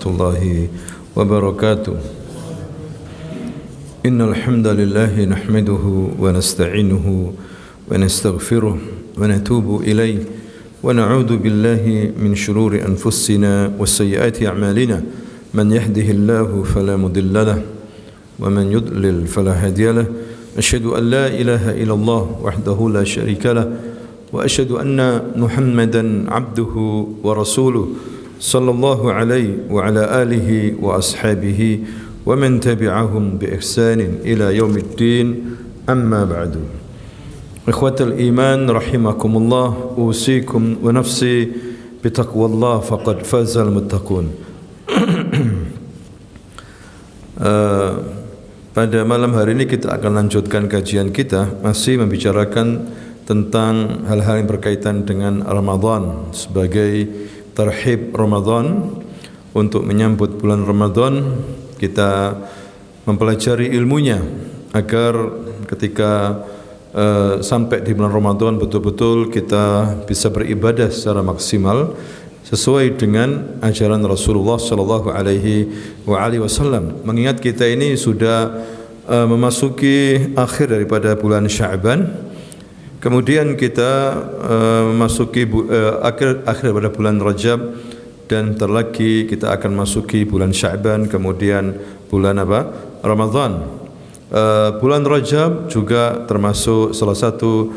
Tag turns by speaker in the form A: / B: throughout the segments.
A: الله وبركاته إن الحمد لله نحمده ونستعينه ونستغفره ونتوب إليه ونعوذ بالله من شرور أنفسنا وسيئات أعمالنا من يهده الله فلا مضل له ومن يضلل فلا هادي له أشهد أن لا إله إلا الله وحده لا شريك له وأشهد أن محمدا عبده ورسوله صلى الله عليه وعلى آله وأصحابه ومن تبعهم بإحسان إلى يوم الدين أما بعد إخوة الإيمان رحمكم الله أوصيكم ونفسي بتقوى الله فقد فاز المتقون. Pada malam hari ini kita akan lanjutkan kajian kita, masih membicarakan tentang hal-hal yang berkaitan dengan Ramadan sebagai tarhib Ramadan. Untuk menyambut bulan Ramadan, kita mempelajari ilmunya agar ketika sampai di bulan Ramadan betul-betul kita bisa beribadah secara maksimal sesuai dengan ajaran Rasulullah sallallahu alaihi wasallam. Mengingat kita ini sudah memasuki akhir daripada bulan Sya'ban, kemudian kita memasuki akhir pada bulan Rajab, dan terlagi kita akan masuki bulan Sya'ban, kemudian bulan Ramadan. Bulan Rajab juga termasuk salah satu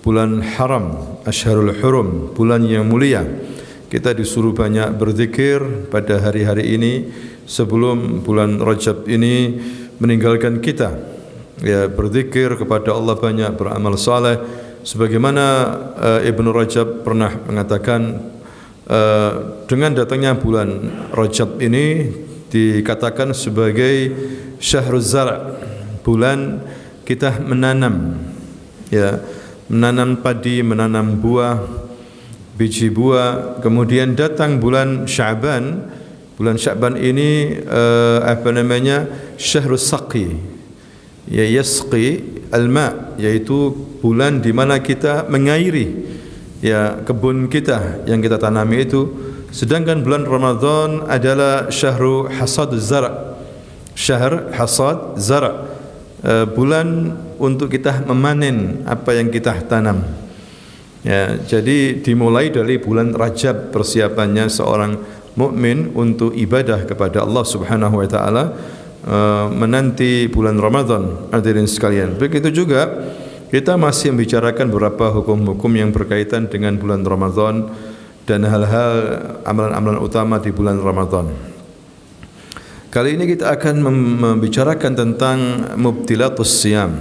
A: bulan haram, Ashharul Hurum, bulan yang mulia. Kita disuruh banyak berzikir pada hari-hari ini sebelum bulan Rajab ini meninggalkan kita. Ya, berzikir kepada Allah, banyak beramal saleh. Sebagaimana Ibnu Rajab pernah mengatakan, dengan datangnya bulan Rajab ini dikatakan sebagai Syahruz Zar', bulan kita menanam, ya, menanam padi, menanam buah, biji buah. Kemudian datang bulan Sya'ban. Bulan Sya'ban ini Syahrus Saqi, ya, yasqi al-ma', yaitu bulan di mana kita mengairi, ya, kebun kita yang kita tanami itu. Sedangkan bulan Ramadan adalah Syahrul Hasad Zar', Syahr Hasad Zar', bulan untuk kita memanen apa yang kita tanam. Ya, jadi dimulai dari bulan Rajab persiapannya seorang mukmin untuk ibadah kepada Allah Subhanahu wa taala, menanti bulan Ramadan. Hadirin sekalian, begitu juga kita masih membicarakan beberapa hukum-hukum yang berkaitan dengan bulan Ramadan dan hal-hal amalan-amalan utama di bulan Ramadan. Kali ini kita akan membicarakan tentang mubtilatus siyam,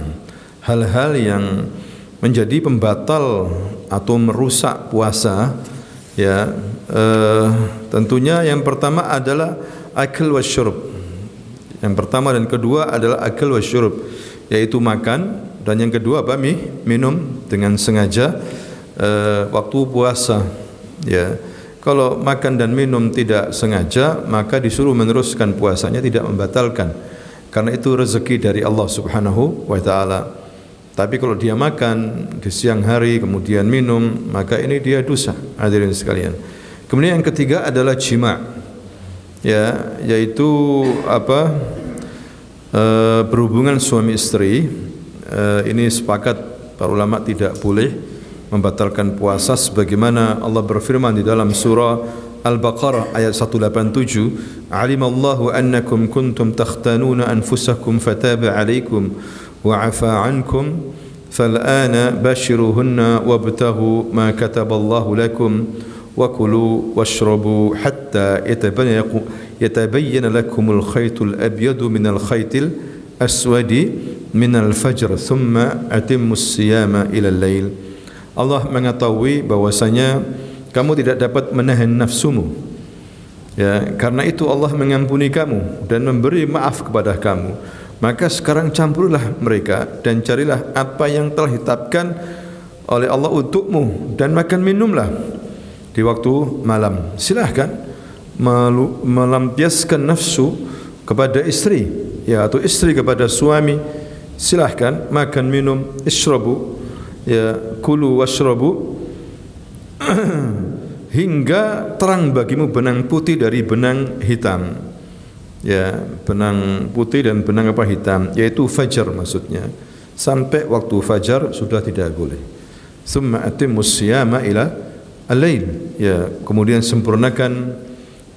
A: hal-hal yang menjadi pembatal atau merusak puasa. Ya, tentunya yang pertama adalah akil wasyurb. Yang pertama dan kedua adalah akil wasyurb, yaitu makan, dan yang kedua minum dengan sengaja waktu puasa. Ya, kalau makan dan minum tidak sengaja, maka disuruh meneruskan puasanya, tidak membatalkan, karena itu rezeki dari Allah Subhanahu wa taala. Tapi kalau dia makan di siang hari kemudian minum, maka ini dia dosa. Hadirin sekalian. Kemudian yang ketiga adalah jima', ya, yaitu berhubungan suami istri. Ini sepakat para ulama tidak boleh membatalkan puasa, sebagaimana Allah berfirman di dalam surah Al-Baqarah ayat 187, "Alimallahu annakum kuntum takhtanuna anfusakum fataba 'alaikum wa 'afa 'ankum fal'ana bashiruhunna wabtaghu ma kataballahu lakum wa kulu washrabu hatta yatabayyana lakumul khaytul abyadu minal khaytil aswadi minal fajr thumma atimmus siyama ilal lail." Allah mengetahui bahwasanya kamu tidak dapat menahan nafsumu, ya, karena itu Allah mengampuni kamu dan memberi maaf kepada kamu. Maka sekarang campurlah mereka dan carilah apa yang telah ditetapkan oleh Allah untukmu, dan makan minumlah di waktu malam. Silahkan melampiaskan nafsu kepada istri, ya, atau istri kepada suami. Silahkan makan minum, ishrabu, ya, kulu washrabu hingga terang bagimu benang putih dari benang hitam. Ya, benang putih dan benang apa hitam, yaitu fajar maksudnya. Sampai waktu fajar sudah tidak boleh. Tsumma atimmus siyama ila al-lail. Ya, kemudian sempurnakan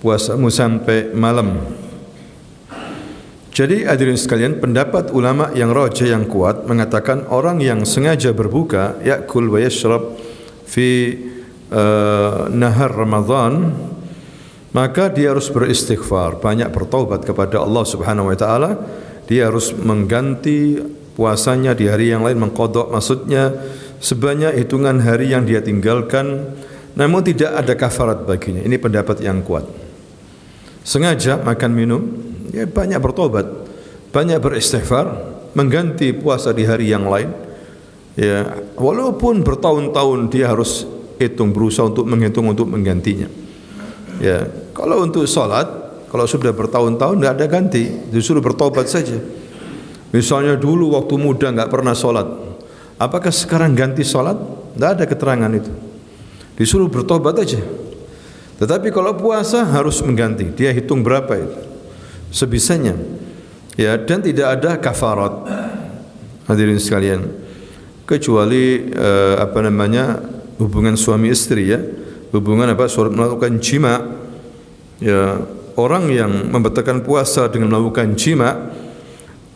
A: puasamu sampai malam. Jadi hadirin sekalian, pendapat ulama yang rajih yang kuat mengatakan orang yang sengaja berbuka yakul wa yashrab fi nahar Ramadan, maka dia harus beristighfar, banyak bertaubat kepada Allah Subhanahu wa taala. Dia harus mengganti puasanya di hari yang lain, mengqadha, maksudnya sebanyak hitungan hari yang dia tinggalkan, namun tidak ada kafarat baginya. Ini pendapat yang kuat. Sengaja makan minum, ya banyak bertobat, banyak beristighfar, mengganti puasa di hari yang lain. Ya, walaupun bertahun-tahun dia harus berusaha untuk menghitung untuk menggantinya. Ya, kalau untuk salat, kalau sudah bertahun-tahun tidak ada ganti, disuruh bertobat saja. Misalnya dulu waktu muda enggak pernah salat, apakah sekarang ganti salat? Tidak ada keterangan itu. Disuruh bertobat aja. Tetapi kalau puasa harus mengganti, dia hitung berapa itu sebisanya. Ya, dan tidak ada kafarat. Hadirin sekalian, kecuali hubungan suami istri, ya. Hubungan melakukan jima. Ya, orang yang membatalkan puasa dengan melakukan jima,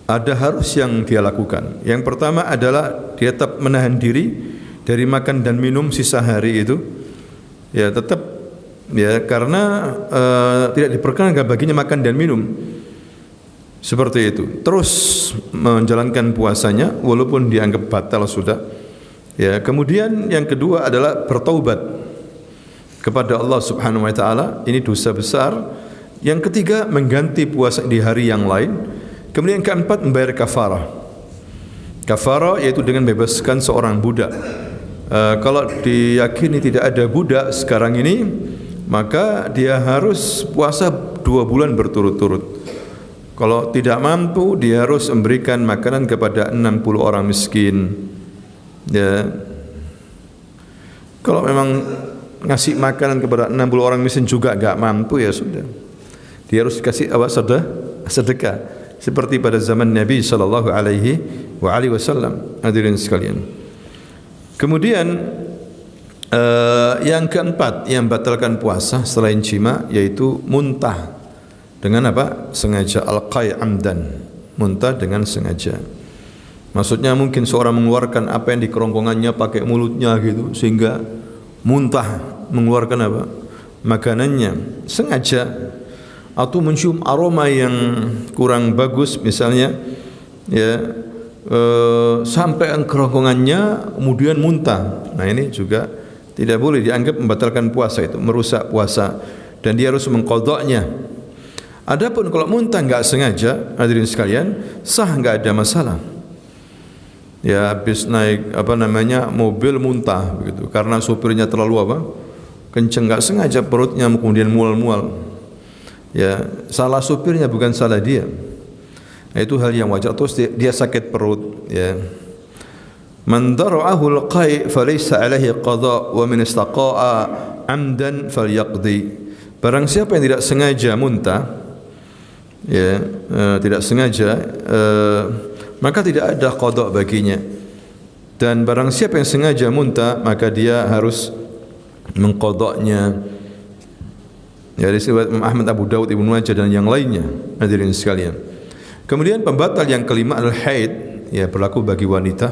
A: ada harus yang dia lakukan. Yang pertama adalah dia tetap menahan diri dari makan dan minum sisa hari itu. Ya, tetap, ya, karena tidak diperkenankan baginya makan dan minum seperti itu. Terus menjalankan puasanya walaupun dianggap batal sudah. Ya, kemudian yang kedua adalah bertaubat kepada Allah Subhanahu wa taala, ini dosa besar. Yang ketiga mengganti puasa di hari yang lain. Kemudian keempat membayar kafarah. Kafarah yaitu dengan bebaskan seorang budak. Kalau diyakini tidak ada budak sekarang ini, maka dia harus puasa 2 bulan berturut-turut. Kalau tidak mampu, dia harus memberikan makanan kepada 60 orang miskin. Ya. Kalau memang ngasih makanan kepada 60 orang miskin juga enggak mampu, ya sudah, dia harus kasih sedekah seperti pada zaman Nabi sallallahu alaihi wasallam. Hadirin sekalian, kemudian yang keempat yang batalkan puasa selain jima yaitu muntah dengan apa? Sengaja, al-qai' amdan, muntah dengan sengaja. Maksudnya mungkin seorang mengeluarkan apa yang di kerongkongannya pakai mulutnya gitu sehingga muntah, mengeluarkan apa? Makanannya sengaja, atau mencium aroma yang kurang bagus misalnya, ya, sampai ke kerongkongannya kemudian muntah. Nah, ini juga tidak boleh, dianggap membatalkan puasa, itu merusak puasa dan dia harus mengqadha'nya. Adapun kalau muntah enggak sengaja, hadirin sekalian, sah, enggak ada masalah. Ya, habis naik mobil muntah begitu karena supirnya terlalu kenceng, enggak sengaja perutnya kemudian mual-mual. Ya, salah supirnya bukan salah dia. Nah, itu hal yang wajar. Terus dia sakit perut, ya. Man dara'ahu al-qai' falaysa alaihi qada' wa min istaqa'a amdan falyaqdi. Barang siapa yang tidak sengaja muntah, ya, tidak sengaja, maka tidak ada qada baginya. Dan barang siapa yang sengaja muntah, maka dia harus mengqadanya. Ya, riwayat Imam Ahmad, Abu Dawud, Ibnu Majah dan yang lainnya. Hadirin sekalian. Kemudian pembatal yang kelima adalah haid, ya, berlaku bagi wanita.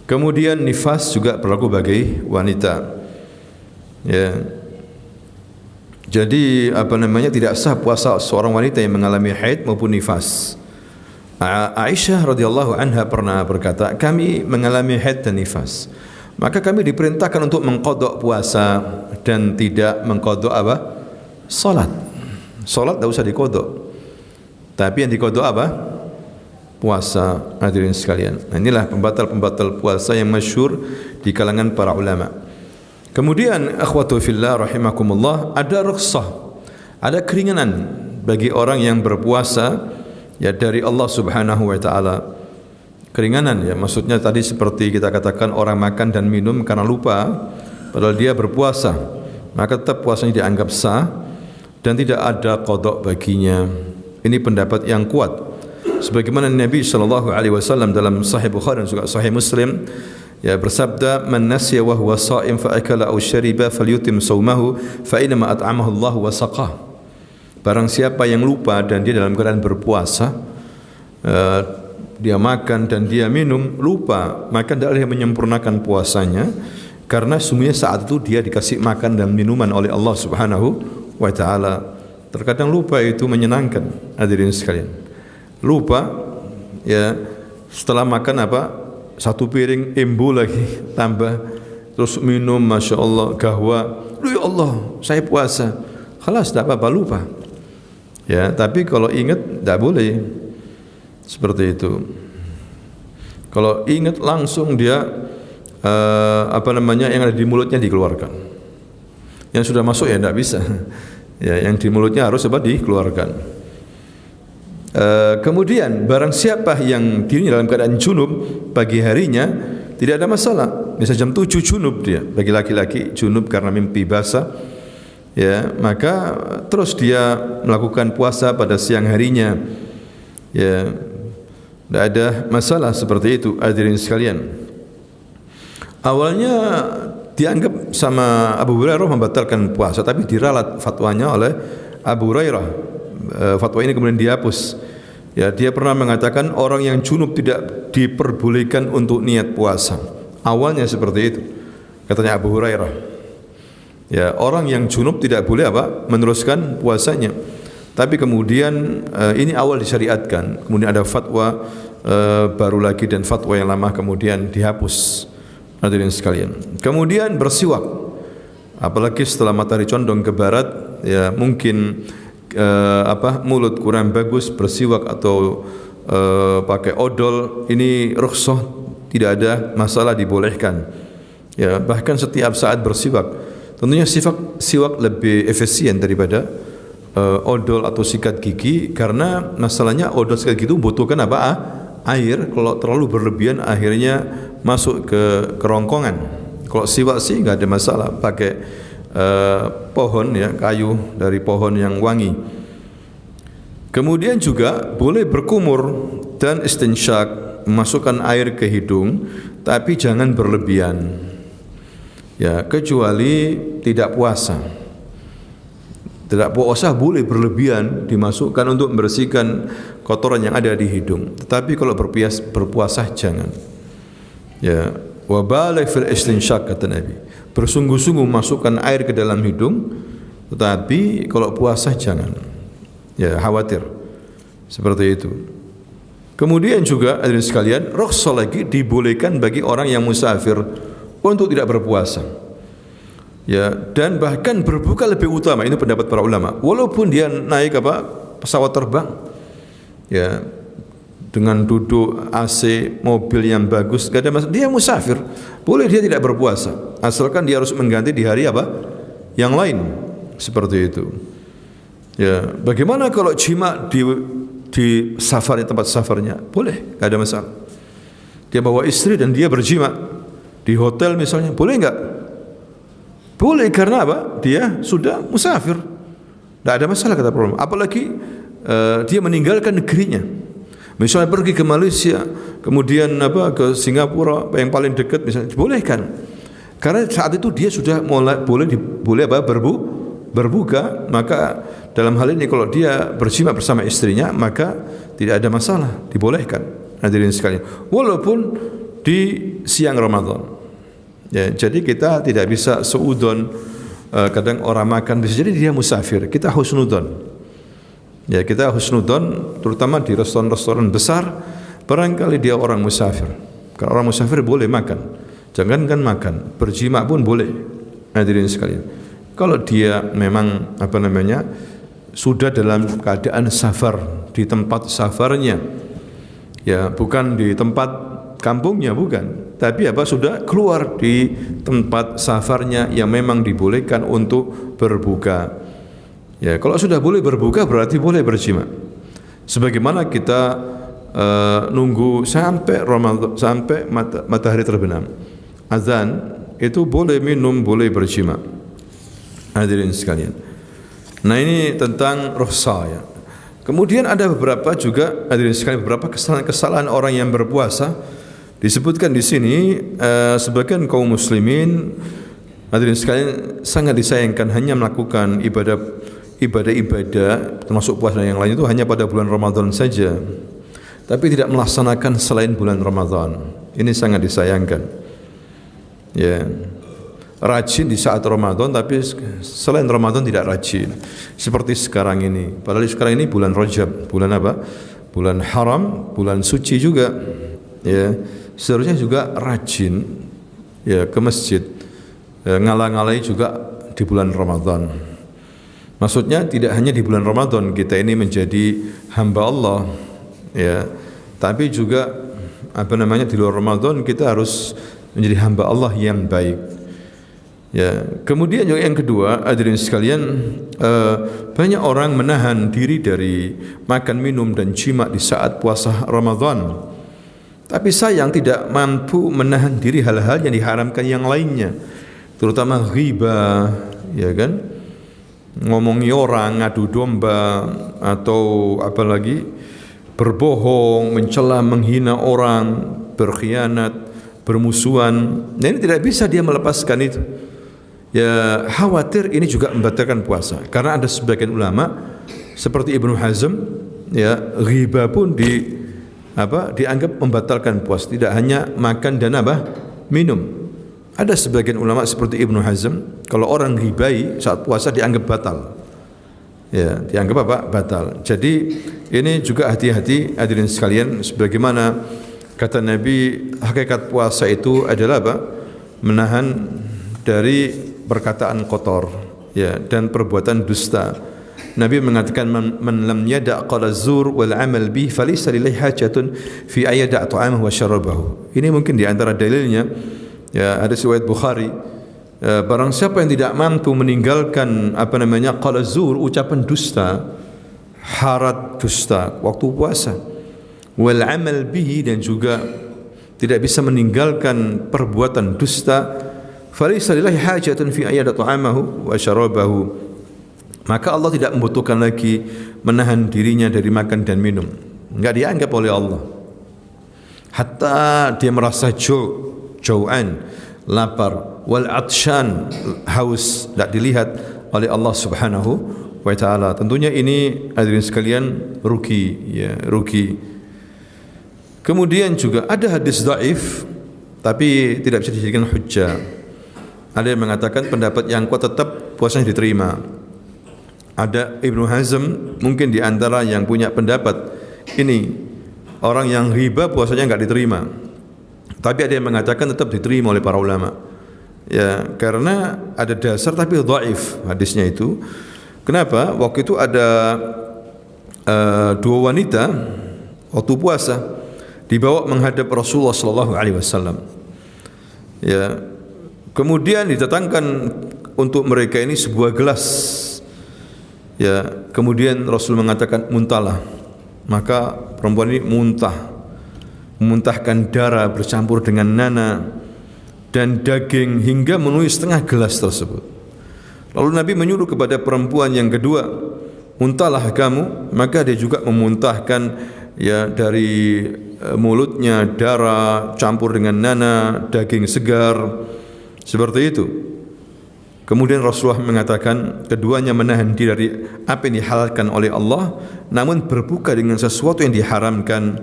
A: Kemudian nifas juga berlaku bagi wanita. Ya. Jadi tidak sah puasa seorang wanita yang mengalami haid maupun nifas. Aisyah radhiyallahu anha pernah berkata, kami mengalami haid dan nifas, maka kami diperintahkan untuk mengqadha puasa dan tidak mengqadha salat. Salat tidak usah diqadha, tapi yang diqadha puasa. Hadirin sekalian, nah, inilah pembatal-pembatal puasa yang masyhur di kalangan para ulama. Kemudian akhwatu fillah rahimakumullah, ada rukhsah, ada keringanan bagi orang yang berpuasa, ya, dari Allah Subhanahu wa taala. Keringanan, ya, maksudnya tadi seperti kita katakan orang makan dan minum karena lupa padahal dia berpuasa, maka tetap puasanya dianggap sah dan tidak ada qada baginya. Ini pendapat yang kuat. Sebagaimana Nabi sallallahu alaihi wasallam dalam Sahih Bukhari dan juga Sahih Muslim ya bersabda, "Man nasiya wa huwa sha'im fa akala aw shariba falyutim shaumahu fa inma at'amahu Allah wa saqah." Barang siapa yang lupa dan dia dalam keadaan berpuasa, dia makan dan dia minum, lupa, maka hendaklah dia menyempurnakan puasanya, karena sungguhnya saat itu dia dikasih makan dan minuman oleh Allah Subhanahu wa taala. Terkadang lupa itu menyenangkan, hadirin sekalian. Lupa ya, setelah makan apa? Satu piring embu lagi tambah, terus minum, masya Allah, gahwa. Ya Allah, saya puasa. Khalas, tidak apa-apa, lupa. Ya, tapi kalau ingat tidak boleh seperti itu. Kalau ingat langsung dia yang ada di mulutnya dikeluarkan. Yang sudah masuk ya tidak bisa. Ya, yang di mulutnya harus dikeluarkan. Kemudian barang siapa yang dirinya dalam keadaan junub pagi harinya, tidak ada masalah. Bisa jam 7 junub dia, bagi laki-laki junub karena mimpi basah, ya, maka terus dia melakukan puasa pada siang harinya, ya, tidak ada masalah seperti itu, hadirin sekalian. Awalnya dianggap sama Abu Hurairah membatalkan puasa, tapi diralat fatwanya oleh Abu Hurairah. Fatwa ini kemudian dihapus. Ya, dia pernah mengatakan orang yang junub tidak diperbolehkan untuk niat puasa. Awalnya seperti itu, katanya Abu Hurairah. Ya, orang yang junub tidak boleh meneruskan puasanya. Tapi kemudian ini awal disyariatkan. Kemudian ada fatwa baru lagi dan fatwa yang lama kemudian dihapus. Hadirin sekalian. Kemudian bersiwak. Apalagi setelah matahari condong ke barat, ya mungkin mulut kurang bagus, bersiwak atau pakai odol, ini rukhsah, tidak ada masalah, dibolehkan. Ya, bahkan setiap saat bersiwak. Tentunya siwak lebih efisien daripada odol atau sikat gigi, karena masalahnya odol sikat gigi itu membutuhkan air. Kalau terlalu berlebihan akhirnya masuk ke kerongkongan. Kalau siwak sih nggak ada masalah, pakai pohon, ya, kayu dari pohon yang wangi. Kemudian juga boleh berkumur dan istinsyak, memasukkan air ke hidung, tapi jangan berlebihan. Ya, kecuali tidak puasa. Tidak puasa boleh berlebihan dimasukkan untuk membersihkan kotoran yang ada di hidung. Tetapi kalau berpuasa jangan. Ya, wa baligh fil istinsyak, kata Nabi. Bersungguh-sungguh masukkan air ke dalam hidung, tetapi kalau puasa jangan. Ya, khawatir seperti itu. Kemudian juga hadirin sekalian, rukhsah lagi dibolehkan bagi orang yang musafir untuk tidak berpuasa. Ya, dan bahkan berbuka lebih utama, ini pendapat para ulama. Walaupun dia naik pesawat terbang, ya, dengan duduk AC, mobil yang bagus, gak ada masalah. Dia musafir, boleh dia tidak berpuasa, asalkan dia harus mengganti di hari yang lain, seperti itu. Ya, bagaimana kalau jima di safarnya, tempat safarnya? Boleh, gak ada masalah. Dia bawa istri dan dia berjima di hotel misalnya, boleh enggak? Boleh, karena dia sudah musafir, tidak ada masalah, kata para ulama. Apalagi dia meninggalkan negerinya, misalnya pergi ke Malaysia, kemudian ke Singapura yang paling dekat misalnya, dibolehkan. Karena saat itu dia sudah boleh berbuka, maka dalam hal ini kalau dia berjima bersama istrinya, maka tidak ada masalah, dibolehkan. Hadirin sekalian, walaupun di siang Ramadan. Ya, jadi kita tidak bisa seudon. Kadang orang makan bisa jadi dia musafir, kita husnudon. Ya, kita husnudon terutama di restoran-restoran besar, barangkali dia orang musafir. Kalau orang musafir boleh makan, jangankan makan, berjima pun boleh. Hadirin sekalian, kalau dia memang sudah dalam keadaan safar, di tempat safarnya, ya, bukan di tempat kampungnya, bukan, tapi sudah keluar di tempat safarnya yang memang dibolehkan untuk berbuka. Ya, kalau sudah boleh berbuka berarti boleh berjima. Sebagaimana kita nunggu sampai Ramadan, sampai matahari terbenam, azan, itu boleh minum, boleh berjima. Hadirin sekalian. Nah, ini tentang rukhsah ya. Kemudian ada beberapa juga hadirin sekalian, beberapa kesalahan-kesalahan orang yang berpuasa. Disebutkan di sini sebagian kaum muslimin hadirin sekalian sangat disayangkan hanya melakukan ibadah termasuk puasa yang lain itu hanya pada bulan Ramadan saja, tapi tidak melaksanakan selain bulan Ramadan. Ini sangat disayangkan. Ya. Rajin di saat Ramadan tapi selain Ramadan tidak rajin. Seperti sekarang ini. Padahal sekarang ini bulan Rajab, bulan apa? Bulan haram, bulan suci juga. Ya, seharusnya juga rajin ya ke masjid. Ngalah-ngalahi juga di bulan Ramadan. Maksudnya tidak hanya di bulan Ramadan kita ini menjadi hamba Allah ya, tapi juga di luar Ramadan kita harus menjadi hamba Allah yang baik. Ya, kemudian yang kedua, hadirin sekalian, banyak orang menahan diri dari makan, minum dan jima di saat puasa Ramadan. Tapi sayang tidak mampu menahan diri hal-hal yang diharamkan yang lainnya, terutama ghibah, ya kan? Ngomongi orang, ngadu domba atau apalagi berbohong, mencela, menghina orang, berkhianat, bermusuhan. Nah, ini tidak bisa dia melepaskan itu. Ya, khawatir ini juga membatalkan puasa. Karena ada sebagian ulama seperti Ibnu Hazm, ya, ghibah pun dianggap membatalkan puasa, tidak hanya makan dan minum. Ada sebagian ulama seperti Ibnu Hazm, kalau orang ghibai saat puasa dianggap batal. Ya, dianggap batal. Jadi ini juga hati-hati hadirin sekalian, sebagaimana kata Nabi, hakikat puasa itu adalah menahan dari perkataan kotor ya dan perbuatan dusta. Nabi mengatakan man lam yada' qala zur wal amal bih falaysa lillahi hajatun fi ayyada' ta'amahu wa syarabahu. Ini mungkin di antara dalilnya ya, ada riwayat Bukhari, barang siapa yang tidak mampu meninggalkan qala zur, ucapan dusta, harat dusta waktu puasa, wal amal bihi, dan juga tidak bisa meninggalkan perbuatan dusta, falaysa lillahi hajatun fi ayyada ta'amahu wa syarabahu, maka Allah tidak membutuhkan lagi menahan dirinya dari makan dan minum. Enggak dianggap oleh Allah. Hatta dia merasa jau'an, lapar, wal atshan, haus, tidak dilihat oleh Allah Subhanahu wa taala. Tentunya ini hadirin sekalian rugi ya, rugi. Kemudian juga ada hadis dhaif tapi tidak bisa dijadikan hujjah. Ada yang mengatakan pendapat yang kuat tetap puasanya diterima. Ada Ibnu Hazm mungkin di antara yang punya pendapat ini, orang yang riba puasanya enggak diterima. Tapi ada yang mengatakan tetap diterima oleh para ulama. Ya, karena ada dasar tapi dhaif hadisnya itu. Kenapa? Waktu itu ada dua wanita waktu puasa dibawa menghadap Rasulullah sallallahu alaihi wasallam. Ya, kemudian didatangkan untuk mereka ini sebuah gelas. Ya, kemudian Rasul mengatakan muntahlah. Maka perempuan ini memuntahkan darah bercampur dengan nanah dan daging hingga memenuhi setengah gelas tersebut. Lalu Nabi menyuruh kepada perempuan yang kedua, muntahlah kamu. Maka dia juga memuntahkan ya dari mulutnya darah campur dengan nanah, daging segar. Seperti itu. Kemudian Rasulullah mengatakan keduanya menahan diri dari apa yang dihalalkan oleh Allah, namun berbuka dengan sesuatu yang diharamkan.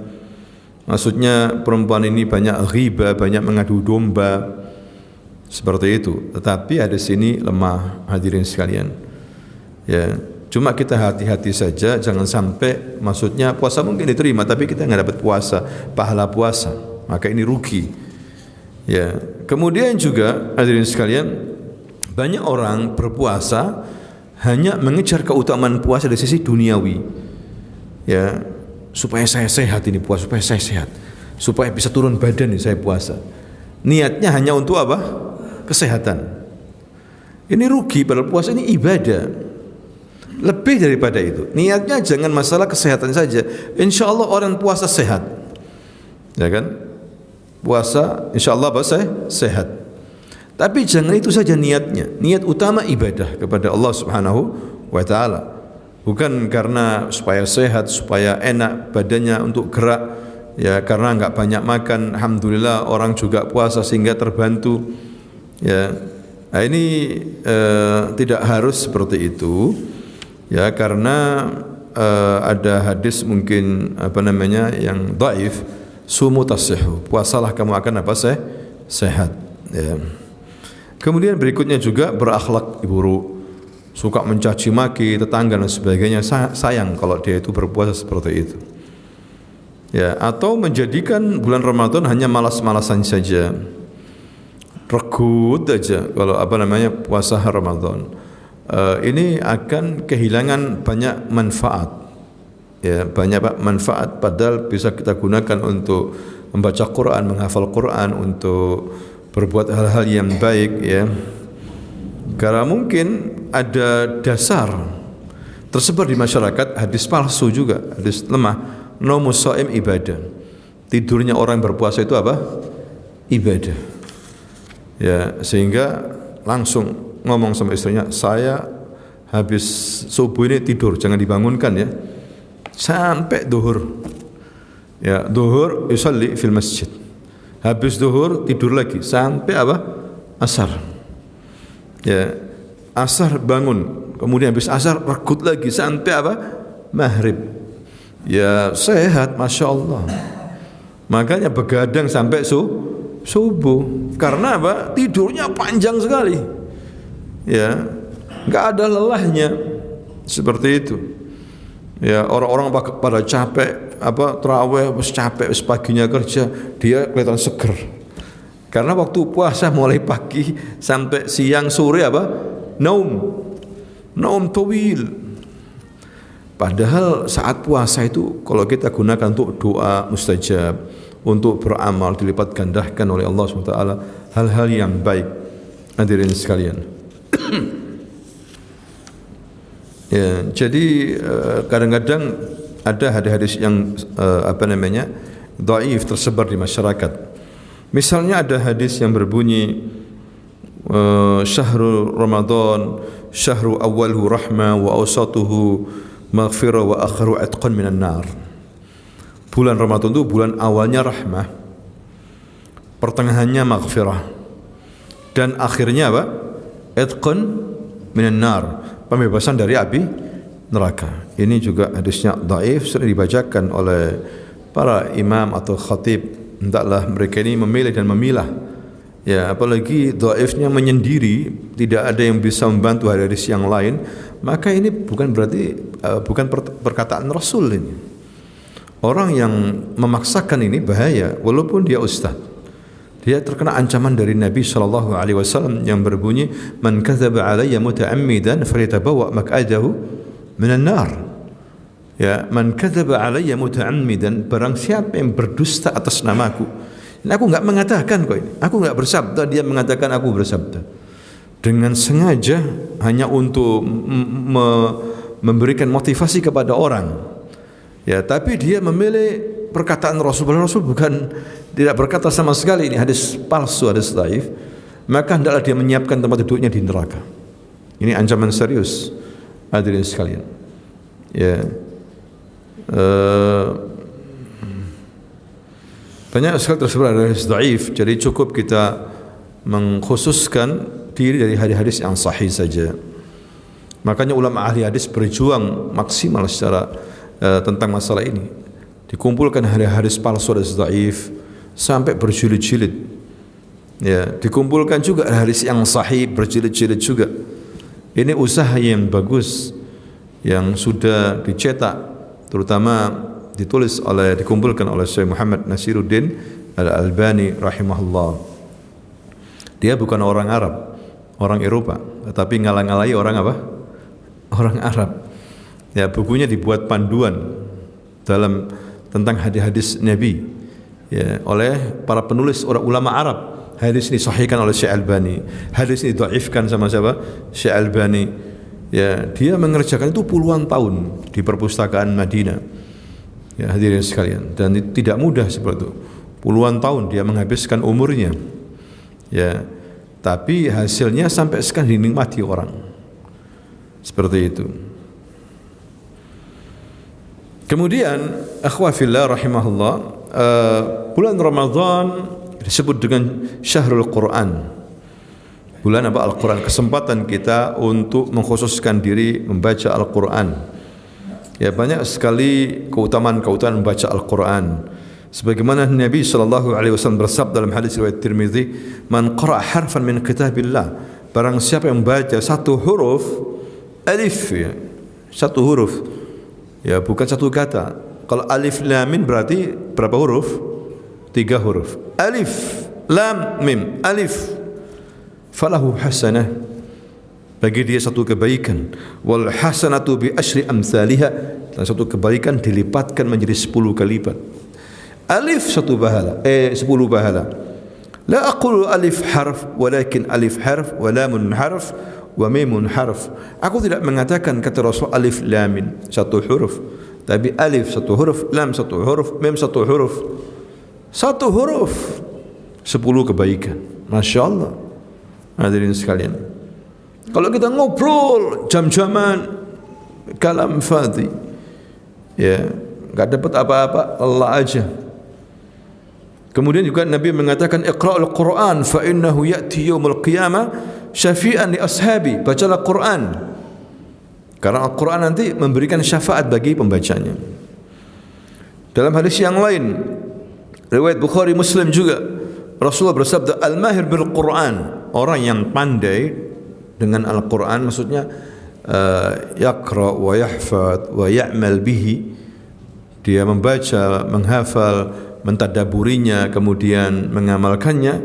A: Maksudnya perempuan ini banyak ghibah, banyak mengadu domba. Seperti itu. Tetapi ada sini lemah hadirin sekalian. Ya, cuma kita hati-hati saja, jangan sampai maksudnya puasa mungkin diterima tapi kita enggak dapat puasa, pahala puasa. Maka ini rugi. Ya, kemudian juga hadirin sekalian, banyak orang berpuasa hanya mengejar keutamaan puasa dari sisi duniawi. Ya, supaya saya sehat ini puasa, supaya saya sehat, supaya bisa turun badan ini saya puasa. Niatnya hanya untuk apa? Kesehatan. Ini rugi, padahal puasa ini ibadah. Lebih daripada itu. Niatnya jangan masalah kesehatan saja. Insya Allah orang puasa sehat. Ya kan? Puasa insya Allah sehat. Tapi jangan itu saja niatnya. Niat utama ibadah kepada Allah Subhanahu wa taala. Bukan karena supaya sehat, supaya enak badannya untuk gerak, ya karena enggak banyak makan. Alhamdulillah orang juga puasa sehingga terbantu. Ya. Nah, ini tidak harus seperti itu. Ya, karena ada hadis mungkin yang dhaif, sumu tasihhu. Puasalah kamu akan sehat. Ya. Kemudian berikutnya juga berakhlak buruk, suka mencaci maki tetangga dan sebagainya. Sayang kalau dia itu berpuasa seperti itu. Ya, atau menjadikan bulan Ramadan hanya malas-malasan saja. Regut aja kalau puasa Ramadan. Ini akan kehilangan banyak manfaat. Ya, banyak manfaat padahal bisa kita gunakan untuk membaca Quran, menghafal Quran, untuk berbuat hal-hal yang baik, ya. Karena mungkin ada dasar tersebar di masyarakat hadis palsu juga, hadis lemah. Naumus shaim ibadah. Tidurnya orang berpuasa itu apa? Ibadah. Ya, sehingga langsung ngomong sama istrinya, saya habis subuh ini tidur, jangan dibangunkan ya. Sampai duhur. Ya, duhur yusalli fil masjid. Habis duhur tidur lagi sampai asar. Ya, asar bangun, kemudian habis asar regut lagi sampai maghrib. Ya, sehat, masya Allah. Makanya begadang sampai subuh. Karena tidurnya panjang sekali. Ya, enggak ada lelahnya. Seperti itu. Ya, orang-orang pada capek, tarawih, capek, paginya kerja, dia kelihatan seger. Karena waktu puasa mulai pagi sampai siang sore naum tawil. Padahal saat puasa itu kalau kita gunakan untuk doa mustajab, untuk beramal dilipat gandakan oleh Allah SWT, hal-hal yang baik. Hadirin sekalian. Ya, jadi kadang-kadang ada hadis-hadis yang dhaif tersebar di masyarakat. Misalnya ada hadis yang berbunyi syahrul Ramadan syahru awwaluhu rahmah wa awsatuhu maghfirah wa akhiru atqan minan nar. Bulan Ramadan itu bulan awalnya rahmah, pertengahannya maghfirah, dan akhirnya atqan minan nar, pembebasan dari api neraka. Ini juga hadisnya dhaif, sering dibacakan oleh para imam atau khatib. Hendaklah mereka ini memilih dan memilah. Ya, apalagi dhaifnya menyendiri, tidak ada yang bisa membantu hadis yang lain, maka ini bukan berarti bukan perkataan Rasul ini. Orang yang memaksakan ini bahaya, walaupun dia ustaz. Dia terkena ancaman dari Nabi SAW yang berbunyi, "Man kadzaba 'alayya muta'ammidan falyatabawwa maq'adahu minan nar." Ya, man kadzaba 'alayya muta'ammidan, barang siapa yang berdusta atas namaku. Ini aku enggak mengatakan kok ini. Aku enggak bersabda, dia mengatakan aku bersabda. Dengan sengaja hanya untuk memberikan motivasi kepada orang. Ya, tapi dia memilih perkataan Rasul. Rasul bukan tidak berkata sama sekali ini hadis palsu, hadis dhaif. Maka hendaklah dia menyiapkan tempat duduknya di neraka. Ini ancaman serius, hadirin sekalian. Ya, banyak sekali tersebar hadis dhaif. Jadi cukup kita mengkhususkan diri dari hadis-hadis yang sahih saja. Makanya ulama ahli hadis berjuang maksimal secara tentang masalah ini. Dikumpulkan hadis palsu, hadis dhaif sampai berjilid-jilid. Ya, dikumpulkan juga hadis yang sahih berjilid-jilid juga. Ini usaha yang bagus yang sudah dicetak, terutama dikumpulkan oleh Syekh Muhammad Nasiruddin Al-Albani rahimahullah. Dia bukan orang Arab, orang Eropa, tetapi ngalang-ngalai orang Orang Arab. Ya, bukunya dibuat panduan tentang hadis-hadis Nabi, ya, oleh para penulis orang ulama Arab. Hadis ini sahihkan oleh Syekh Albani, hadis ini dhaifkan sama siapa? Syekh Albani. Ya, dia mengerjakan itu puluhan tahun di perpustakaan Madinah. Ya, hadirin sekalian, dan tidak mudah seperti itu. Puluhan tahun dia menghabiskan umurnya. Ya, tapi hasilnya sampai sekarang dinikmati orang. Seperti itu. Kemudian akhwafillah rahimahullah, bulan Ramadan disebut dengan Syahrul Quran. Bulan apa? Al-Quran. Kesempatan kita untuk mengkhususkan diri membaca Al-Quran. Ya, banyak sekali keutamaan-keutamaan membaca Al-Quran. Sebagaimana Nabi SAW bersabda dalam hadis riwayat Tirmizi, "Man qara'a harfan min kitabillah." Barang siapa yang membaca satu huruf alif, ya, satu huruf, ya, bukan satu kata. Kalau alif lam mim berarti berapa huruf? 3 huruf. Alif lam mim, alif. Falahu hasanah, bagi dia satu kebaikan. Wal hasanatu bi asyri amsalihha, dan satu kebaikan dilipatkan menjadi 10 kali lipat. Alif 1 pahala, 10 pahala. La aqulu alif harf, walakin alif harf, wa lamun harf, wa mimun harf. Aku tidak mengatakan kata Rasul alif lam mim 1 huruf, tapi alif 1 huruf, lam 1 huruf, mim 1 huruf. 1 huruf 10 kebaikan. Masya Allah. Hadirin sekalian, kalau kita ngobrol jam-jaman kalam fadhi, ya, enggak dapat apa-apa, Allah aja. Kemudian juga Nabi mengatakan iqra'ul Qur'an fa innahu ya'ti yaumul qiyamah syafi'an li ashabi. Bacalah Quran, karena Al-Quran nanti memberikan syafaat bagi pembacanya. Dalam hadis yang lain riwayat Bukhari Muslim juga, Rasulullah bersabda, al-mahir bil Quran, orang yang pandai dengan Al-Quran, maksudnya yaqra wa yahfad wa ya'mal bihi, dia membaca, menghafal, mentadaburinya, kemudian mengamalkannya.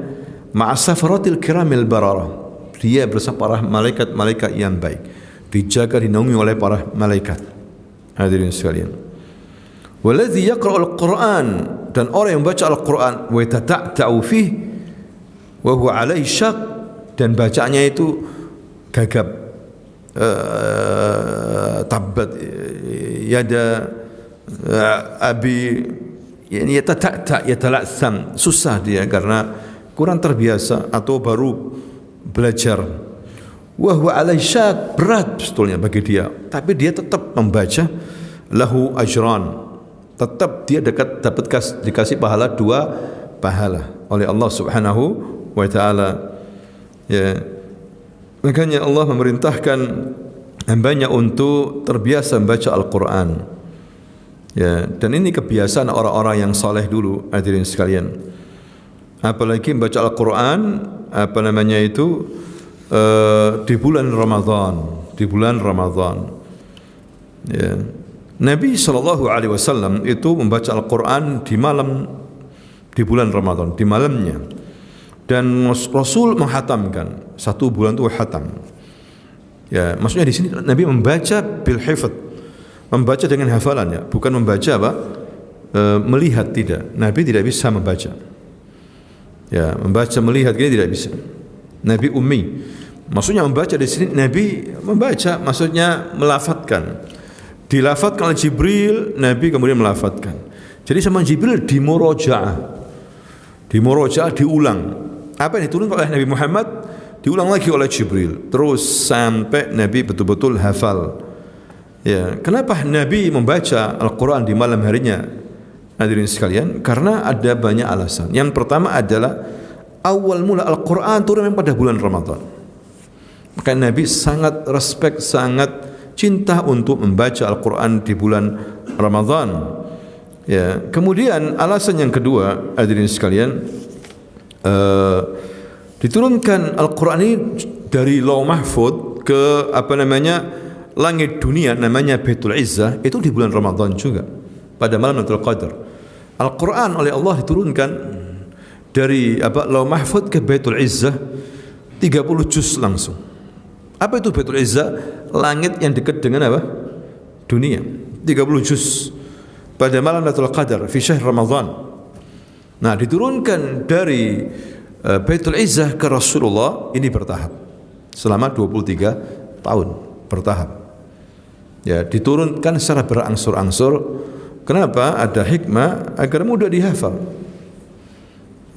A: Ma'asafaratil kiramil bararah, dia bersama para malaikat-malaikat yang baik, dijaga, dinaungi oleh para malaikat. Hadirin sekalian, waladzi yaqra'ul Qur'an, dan orang yang membaca Al-Quran wa yatata'u fihi wa huwa alaihi syaq, dan bacanya itu gagap, tabbat yada abi, yani yatalassam, susah dia karena kurang terbiasa atau baru belajar. Wa huwa alaihi syaq, berat sebetulnya bagi dia, tapi dia tetap membaca. Lahu ajran, tetap dia dapat dikasih pahala 2 pahala oleh Allah Subhanahu wa taala. Ya. Makanya Allah memerintahkan hambanya untuk terbiasa membaca Al-Quran. Ya, dan ini kebiasaan orang-orang yang saleh dulu, hadirin sekalian. Apalagi membaca Al-Quran, di bulan Ramadan, Ya. Nabi SAW itu membaca Al-Quran di bulan Ramadan, di malamnya. Dan Rasul menghatamkan 1 bulan itu hatam. Ya, maksudnya di sini Nabi membaca bil hifdz, membaca dengan hafalannya, bukan membaca melihat, tidak. Nabi tidak bisa membaca. Ya, membaca melihat gini tidak bisa. Nabi ummi. Maksudnya membaca di sini Nabi membaca, maksudnya melafadzkan. Dilafadzkan oleh Jibril, Nabi kemudian melafadzkan. Jadi sama Jibril dimurojaah, diulang. Apa yang diturunkan oleh Nabi Muhammad diulang lagi oleh Jibril, terus sampai Nabi betul-betul hafal. Ya, kenapa Nabi membaca Al-Quran di malam harinya? Hadirin sekalian, karena ada banyak alasan. Yang pertama adalah awal mula Al-Quran turun memang pada bulan Ramadan. Maka Nabi sangat respect, sangat cinta untuk membaca Al-Quran di bulan Ramadan. Ya, kemudian alasan yang kedua, hadirin sekalian, diturunkan Al-Quran ini dari Lauh Mahfud ke langit dunia, namanya Baitul Izzah, itu di bulan Ramadan juga, pada malam Lailatul Qadar. Al-Quran oleh Allah diturunkan dari Lauh Mahfud ke Baitul Izzah, 30 juz langsung. Apa itu Baitul Izzah? Langit yang dekat dengan dunia, 30 juz pada malam Lailatul Qadar fi syahr Ramadan. Nah, diturunkan dari Baitul Izzah ke Rasulullah ini bertahap selama 23 tahun, bertahap. Ya, diturunkan secara berangsur-angsur. Kenapa? Ada hikmah agar mudah dihafal.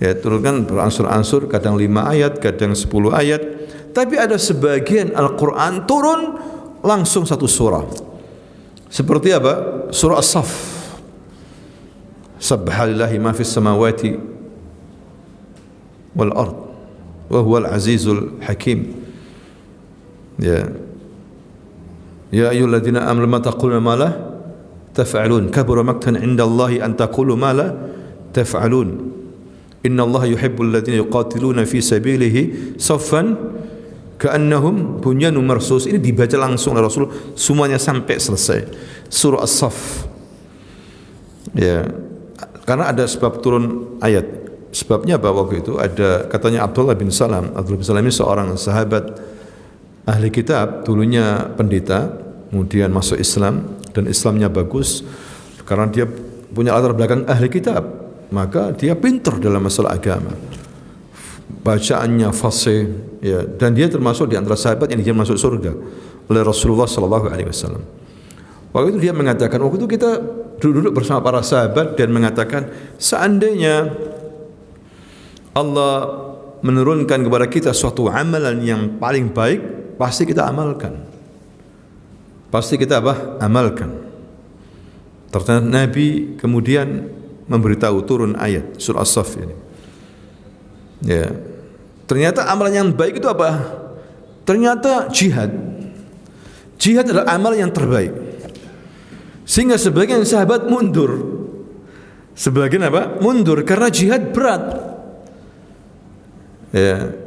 A: Ya, turunkan beransur-ansur, kadang 5 ayat, kadang 10 ayat. Tapi ada sebagian Al-Quran turun langsung satu surah. Seperti apa? Surah As-Saff. Subhanallahi ma fis samawati wal ard wa huwal azizul hakim. Ya. Ya ayyuhalladzina amanu ma taquluna ma la taf'alun kabura maqtan 'indallahi an taqulu ma la taf'alun. Inna Allah yuhibbul ladzina yuqatiluna fi sabilihi saffan ka'annahum bunyanun marsus. Ini dibaca langsung oleh Rasul semuanya sampai selesai surah As-Saff. Ya, karena ada sebab turun ayat. Sebabnya apa waktu itu? Ada katanya Abdullah bin Salam. Abdullah bin Salam ini seorang sahabat ahli kitab, dulunya pendeta, kemudian masuk Islam dan Islamnya bagus karena dia punya latar belakang ahli kitab. Maka dia pintar dalam masalah agama, bacaannya fasih, ya, dan dia termasuk di antara sahabat yang dijamin masuk surga oleh Rasulullah Sallallahu Alaihi Wasallam. Waktu itu dia mengatakan, waktu itu kita duduk bersama para sahabat dan mengatakan, seandainya Allah menurunkan kepada kita suatu amalan yang paling baik, pasti kita amalkan. Pasti kita amalkan. Ternyata Nabi kemudian memberitahu turun ayat surah As-Saff ini. Ya. Ternyata amalan yang baik itu apa? Ternyata jihad. Jihad adalah amal yang terbaik. Sehingga sebagian sahabat mundur. Sebagian apa? Mundur karena jihad berat. Ya.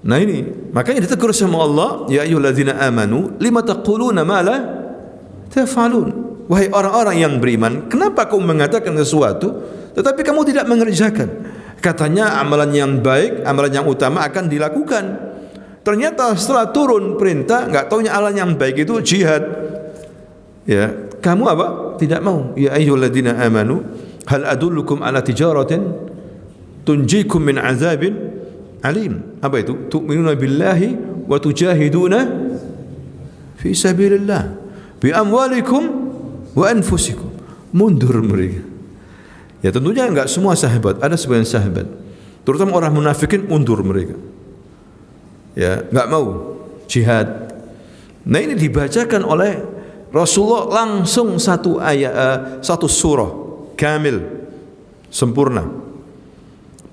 A: Nah ini, makanya ditegur sama Allah, ya ayyuhalladzina amanu lima taquluna ma la taf'alun. Wahai orang-orang yang beriman, kenapa kamu mengatakan sesuatu tetapi kamu tidak mengerjakan? Katanya amalan yang baik, amalan yang utama akan dilakukan. Ternyata setelah turun perintah, enggak taunya amalan yang baik itu jihad. Ya, kamu apa? Tidak mau. Ya ayyuhalladzina amanu, hal adullukum ala tijaratin tunjikum min azabin alim. Apa itu? Tu'minuna billahi wa tujahiduna fi sabilillah bi amwalikum wa anfusikum. Mundur mereka. Ya tentunya enggak semua sahabat, ada sebagian sahabat, terutama orang munafikin, mundur mereka. Ya, enggak mau jihad. Nah ini dibacakan oleh Rasulullah langsung satu ayat, satu surah kamil sempurna.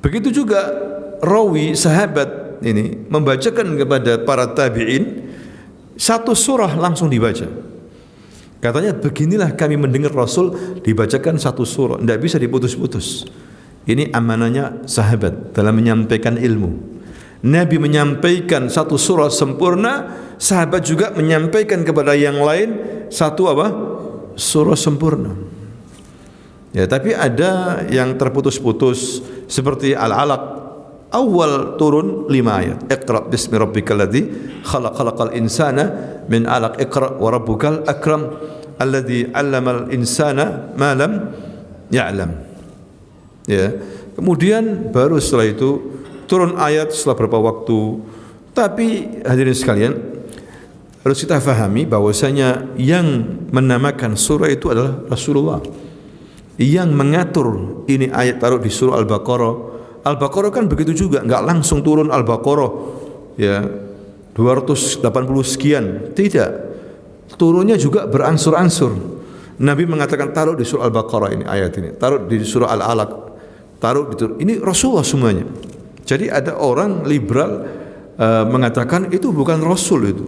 A: Begitu juga rawi sahabat ini membacakan kepada para tabi'in satu surah langsung dibaca. Katanya beginilah kami mendengar Rasul dibacakan satu surah, tidak bisa diputus-putus. Ini amanahnya sahabat dalam menyampaikan ilmu. Nabi menyampaikan satu surah sempurna, sahabat juga menyampaikan kepada yang lain satu apa? Surah sempurna. Ya, tapi ada yang terputus-putus seperti Al-Alaq. Awal turun 5 ayat. Iqra bismi rabbikal ladzi khalaq, khalaqal insana min 'alaq. Iqra wa rabbukal akram alladzi 'allamal insana ma lam ya'lam. Ya. Kemudian baru setelah itu turun ayat setelah beberapa waktu. Tapi hadirin sekalian, harus kita fahami bahwasanya yang menamakan surah itu adalah Rasulullah. Yang mengatur ini ayat taruh di surah Al-Baqarah. Al-Baqarah kan begitu juga, enggak langsung turun Al-Baqarah ya 280 sekian, tidak. Turunnya juga beransur-ansur. Nabi mengatakan taruh di surah Al-Baqarah ini ayat ini, taruh di surah Al-Alaq, taruh di ini Rasulullah semuanya. Jadi ada orang liberal mengatakan itu bukan Rasul itu.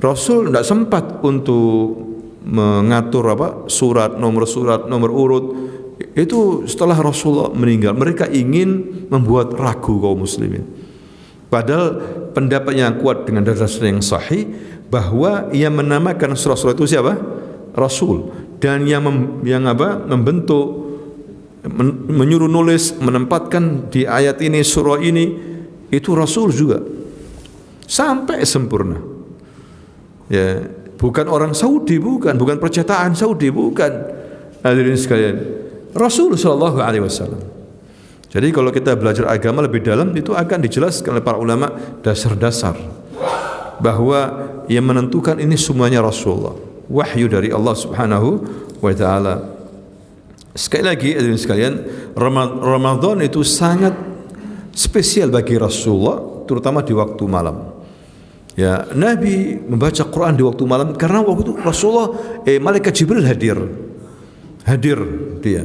A: Rasul tidak sempat untuk mengatur apa surat, nomor urut. Itu setelah Rasulullah meninggal. Mereka ingin membuat ragu kaum muslimin. Padahal pendapat yang kuat dengan dasar yang sahih bahwa yang menamakan surah-surah itu siapa? Rasul. Dan yang membentuk, menyuruh nulis, menempatkan di ayat ini, surah ini, itu Rasul juga. Sampai sempurna. Ya, bukan orang Saudi, bukan percetakan Saudi, bukan. Hadirin sekalian, Rasul sallallahu alaihi wasallam. Jadi kalau kita belajar agama lebih dalam itu akan dijelaskan oleh para ulama dasar-dasar bahwa yang menentukan ini semuanya Rasulullah, wahyu dari Allah Subhanahu wa taala. Sekali lagi hadirin sekalian, Ramadan itu sangat spesial bagi Rasulullah, terutama di waktu malam. Ya, Nabi membaca Quran di waktu malam karena waktu itu Rasulullah malaikat Jibril hadir dia.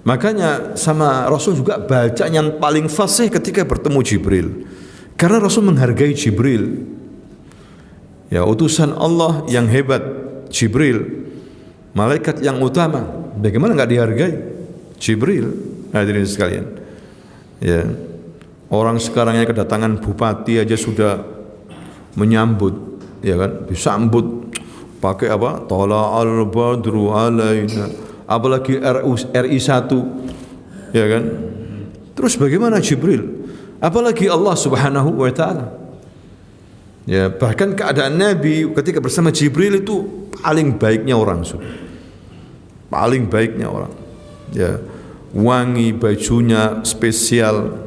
A: Makanya sama Rasul juga baca yang paling fasih ketika bertemu Jibril. Karena Rasul menghargai Jibril. Ya, utusan Allah yang hebat, Jibril, malaikat yang utama. Bagaimana enggak dihargai Jibril? Hadirin sekalian. Ya. Orang sekarang yang kedatangan bupati aja sudah menyambut, ya kan? Disambut pakai apa? Tala'al badru alaina. Apalagi RI 1, ya kan? Terus bagaimana Jibril? Apalagi Allah Subhanahu wa taala. Ya, bahkan keadaan Nabi ketika bersama Jibril itu paling baiknya orang, sudah. Paling baiknya orang. Ya, wangi bajunya spesial.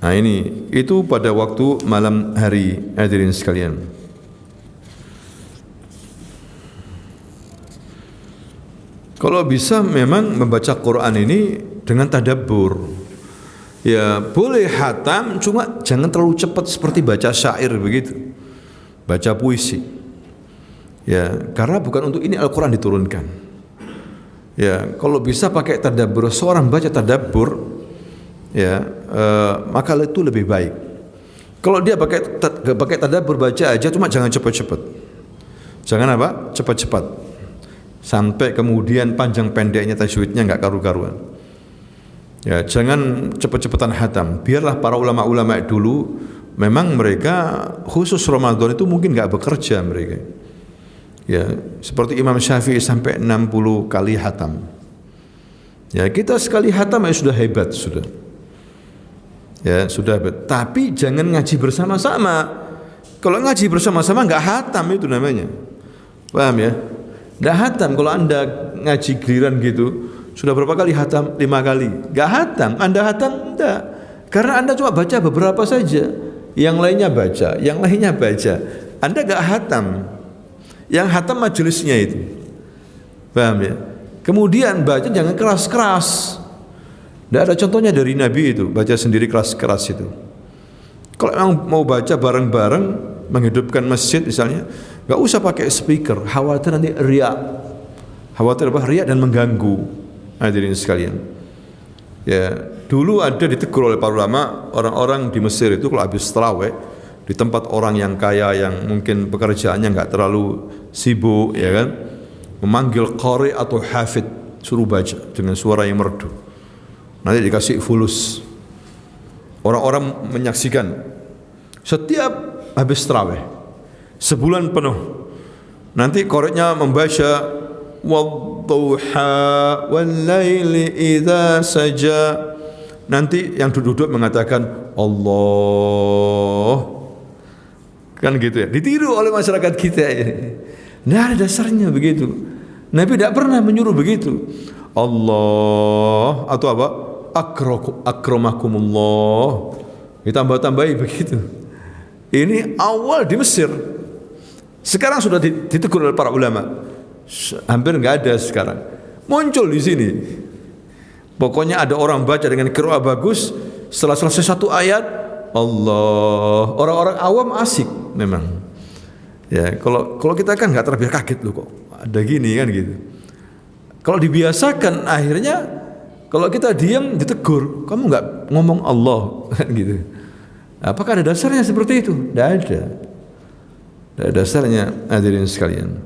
A: Nah ini, itu pada waktu malam hari, hadirin sekalian. Kalau bisa memang membaca Quran ini dengan tadabbur. Ya boleh hatam, cuma jangan terlalu cepat seperti baca syair begitu, baca puisi. Ya, karena bukan untuk ini Al-Quran diturunkan. Ya, kalau bisa pakai tadabbur, seorang baca tadabbur, ya, maka itu lebih baik. Kalau dia pakai tadabbur baca aja, cuma jangan cepat-cepat. Jangan apa? Cepat-cepat. Sampai kemudian panjang pendeknya tajwidnya enggak karu-karuan. Ya, jangan cepat-cepatan hatam. Biarlah para ulama-ulama dulu, memang mereka khusus Ramadan itu mungkin enggak bekerja mereka. Ya, seperti Imam Syafi'i sampai 60 kali hatam. Ya, kita sekali hatam ya sudah hebat sudah. Ya sudah, tapi jangan ngaji bersama-sama. Kalau ngaji bersama-sama enggak hatam itu namanya. Paham ya? Enggak hatam. Kalau Anda ngaji giliran gitu, sudah berapa kali hatam? 5 kali. Enggak hatam. Anda hatam enggak. Karena Anda cuma baca beberapa saja. Yang lainnya baca, yang lainnya baca. Anda enggak hatam. Yang hatam majelisnya itu. Paham ya? Kemudian baca jangan keras-keras. Tidak ada contohnya dari Nabi itu, baca sendiri keras-keras itu. Kalau memang mau baca bareng-bareng, menghidupkan masjid misalnya, enggak usah pakai speaker, khawatir nanti riak. Khawatir apa? Riak dan mengganggu. Hadirin sekalian. Ya, dulu ada ditegur oleh para ulama, orang-orang di Mesir itu kalau habis tarawih di tempat orang yang kaya yang mungkin pekerjaannya enggak terlalu sibuk, ya kan? Memanggil qari atau hafid, suruh baca dengan suara yang merdu. Nanti dikasih fulus. Orang-orang menyaksikan setiap habis tarawih sebulan penuh. Nanti qari'nya membaca wadduha wallaili idza saja. Nanti yang duduk-duduk mengatakan Allah. Kan gitu ya. Ditiru oleh masyarakat kita ini. Nah, ada dasarnya begitu. Nabi tidak pernah menyuruh begitu. Allah atau apa? Akramakumullah. Ditambah-tambahi begitu. Ini awal di Mesir. Sekarang sudah ditegur oleh para ulama. Hampir enggak ada sekarang. Muncul di sini. Pokoknya ada orang baca dengan qiraah bagus, setelah selesai satu ayat Allah. Orang-orang awam asik memang. Ya, kalau kita kan enggak terbiasa, kaget loh kok. Ada gini kan gitu. Kalau dibiasakan akhirnya kalau kita diam ditegur, kamu enggak ngomong Allah kan gitu. Apakah ada dasarnya seperti itu? Tidak ada. Tidak ada dasarnya, hadirin sekalian.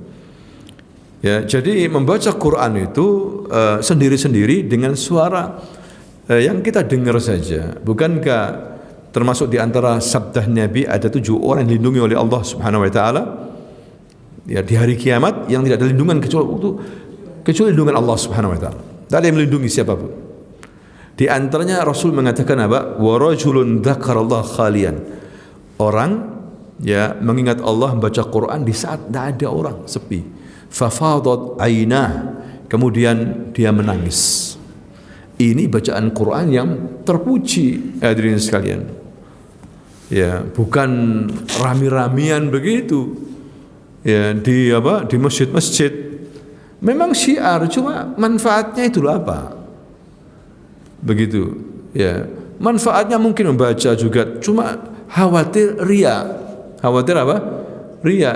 A: Ya, jadi membaca Quran itu sendiri-sendiri dengan suara yang kita dengar saja. Bukankah termasuk di antara sabda Nabi ada 7 orang yang dilindungi oleh Allah Subhanahu wa taala? Ya, di hari kiamat yang tidak ada lindungan kecuali lindungan Allah Subhanahu wa taala. Tidak ada yang melindungi siapapun. Di antaranya Rasul mengatakan apa? Wa rajulun dzakarallaha khalian. Orang ya mengingat Allah membaca Quran di saat tidak ada orang, sepi. Fafadat ainah, kemudian dia menangis. Ini bacaan Quran yang terpuji, hadirin sekalian. Ya, bukan rami-ramian begitu. Ya, di masjid-masjid. Memang syiar, cuma manfaatnya itu apa? Begitu, ya. Manfaatnya mungkin membaca juga, cuma khawatir riya. Khawatir apa? Riya.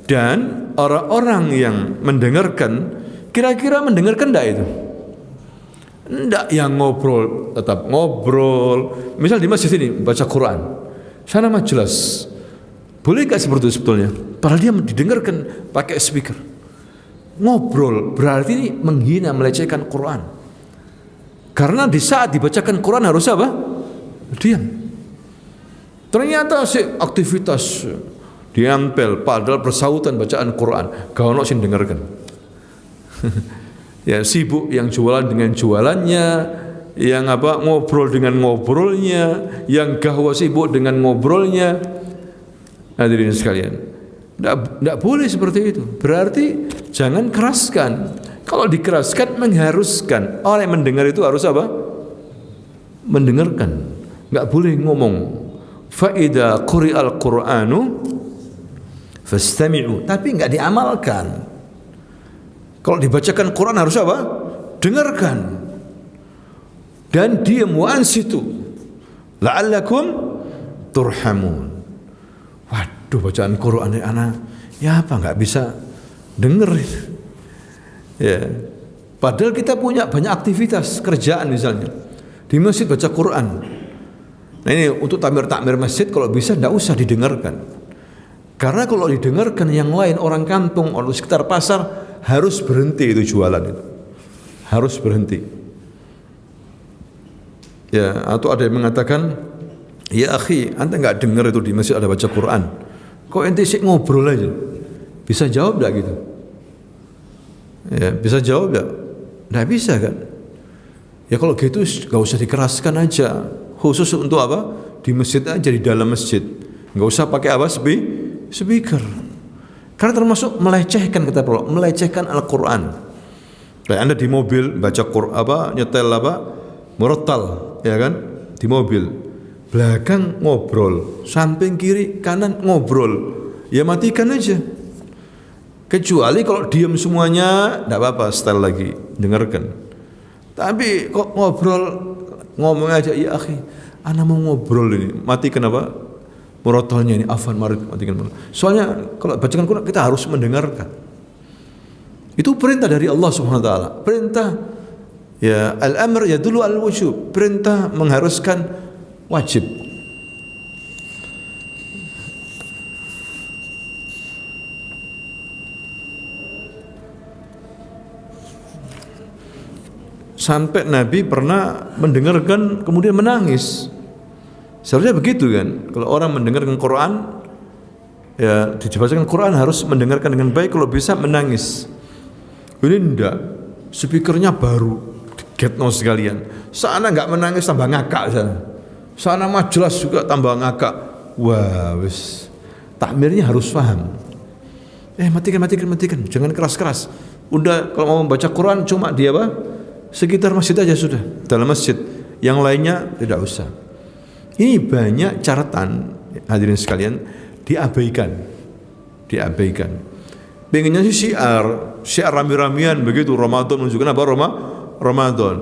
A: Dan orang-orang yang mendengarkan, kira-kira mendengarkan enggak itu? Enggak, yang ngobrol, tetap ngobrol. Misal di masjid ini baca Quran, sana mah jelas. Boleh enggak seperti itu sebetulnya? Padahal dia didengarkan pakai speaker. Ngobrol berarti ini menghina, melecehkan Quran. Karena di saat dibacakan Quran harus apa? Diam. Ternyata si aktivitas diampel, padahal bersautan bacaan Quran, gak ono sing dengarkan. Ya, sibuk yang jualan dengan jualannya, yang apa ngobrol dengan ngobrolnya, yang gahwa sibuk dengan ngobrolnya. Hadirin sekalian, tidak boleh seperti itu. Berarti jangan keraskan. Kalau dikeraskan mengharuskan orang yang mendengar itu harus apa? Mendengarkan. Enggak boleh ngomong. Fa idza quri'al Qur'anu fastami'u, tapi enggak diamalkan. Kalau dibacakan Quran harus apa? Dengarkan. Dan diam, wa ansitu la'allakum turhamun. Waduh, bacaan Quran ini anak, ya apa enggak bisa denger itu. Ya. Padahal kita punya banyak aktivitas kerjaan misalnya. Di masjid baca Quran. Nah ini untuk takmir masjid kalau bisa tidak usah didengarkan. Karena kalau didengarkan yang lain, orang kampung, orang sekitar pasar harus berhenti itu jualan itu. Harus berhenti. Ya, atau ada yang mengatakan, ya akhi, anda enggak dengar itu di masjid ada baca Quran. Kok ente sih ngobrol aja? Bisa jawab enggak gitu? Ya, bisa jawab enggak? Enggak bisa kan? Ya kalau gitu enggak usah dikeraskan aja. Khusus untuk apa? Di masjid aja, di dalam masjid. Enggak usah pakai apa? Speaker. Karena termasuk melecehkan, kata Allah, melecehkan Al-Quran. Kayak anda di mobil baca Quran apa, nyetel apa, murattal, ya kan? Di mobil, belakang ngobrol, samping kiri kanan ngobrol, ya matikan aja. Kecuali kalau diam semuanya, tidak apa-apa, setel lagi, dengarkan. Tapi kok ngobrol, ngomong aja, ya akhi, ana mau ngobrol ini, matikan apa? Murattalnya ini, afan marit, matikan. Soalnya kalau bacakan Quran kita harus mendengarkan. Itu perintah dari Allah Subhanahu wa taala. Perintah, ya, al-amr yadullu al-wujub. Perintah mengharuskan wajib. Sampai Nabi pernah mendengarkan kemudian menangis. Seharusnya begitu kan? Kalau orang mendengarkan Quran, ya dibacakan Quran harus mendengarkan dengan baik, kalau bisa menangis. Ini enggak, speakernya baru, get no sekalian. Sana enggak menangis tambah ngakak sana. Sana mah jelas juga tambah ngakak. Wah, wis. Takmirnya harus paham. Matikan, jangan keras-keras. Udah kalau mau membaca Quran cuma dia apa? Sekitar masjid aja sudah, dalam masjid. Yang lainnya tidak usah. Ini banyak catatan, hadirin sekalian, diabaikan. Pengennya sih syiar rami-ramian begitu, Ramadan menunjukkan apa? Ramadan.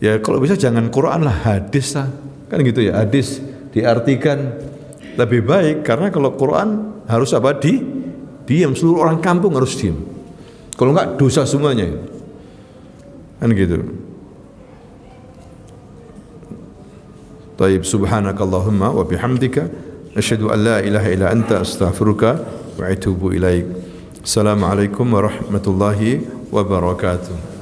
A: Ya kalau bisa jangan Quran lah, hadis lah. Kan gitu ya, hadis diartikan lebih baik, karena kalau Quran harus apa? Diam, seluruh orang kampung harus diam. Kalau enggak dosa semuanya. Kan gitu. Taib, subhanakallahumma wa bihamdika asyhadu an la ilaha illa anta astaghfiruka wa atubu ilaik. Assalamualaikum warahmatullahi wabarakatuh.